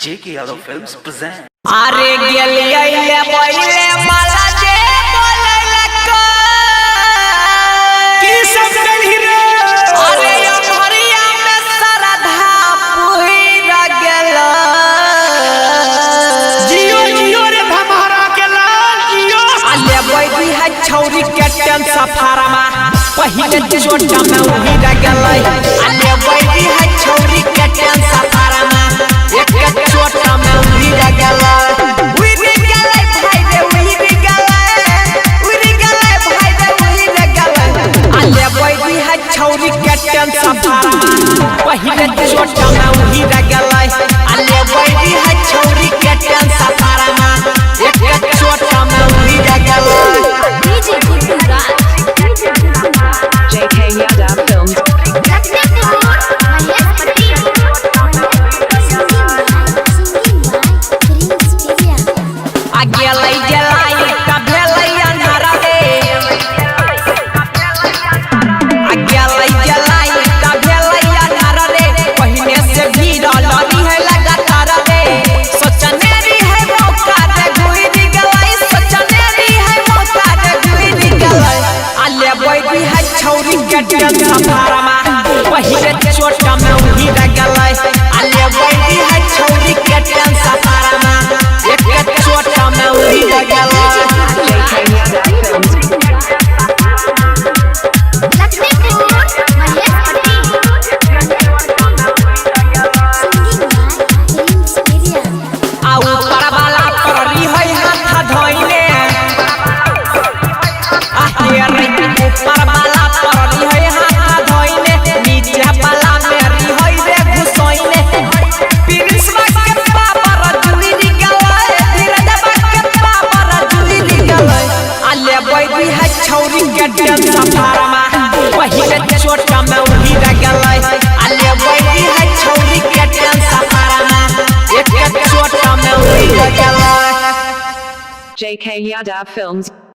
JK Yadav Films present. आरे गेलिए ले पहिले माला जे बोललक की सब कही रे। अरे यो भरिया में श्रद्धा पूरा गेल जियो जियो रे भमहरा के लाल जियो। अले बैठी है छौरी के टेन सफारमा पहिले छोटा में उही रह गेलै। अले बैठी है छौरी के टेन सफारमा एक छोटा में उही रह गेलै। छौरी के टेन सफारमा पहिले छोटा में उही रह गेलै। अले बैठी है छौरी के टेन सफारमा एक छोटा में उही रह गेलै। JK Yadav Films. गेलै गेलै त भेलै अन्हार रे। गेलै गेलै त भेलै अन्हार रे। पहिने से भीड़ लड़ी है लगातार रे। सोचने री है मौका रे गुइरी गेलै। सोचने री है मौका रे गुइरी गेलै। अले बैठी है छौरी के टेन सफारमा पहिले छोटा में उही रह गेलै। अले बैठी है छौरी के टेन सफारमा एक छोटा में उही रह गेलै। JK Yadav Films. आ ऊपर वाला परी है हाथ धोइने। रे ऊपर वाला परी है हाथ धोइने। नीचे वाला मेरी है रे घुसोइने। प्रिंसवा के पावर जुली गेलै। धीरजवा के पावर जुली गेलै। अले बैठी है छौरी के टेन सफारमा पहिले छोटा में उही रह गेलै। अले बैठी है छौरी के टेन सफारमा एक छोटा में उही रह गेलै। JK Yadav Films.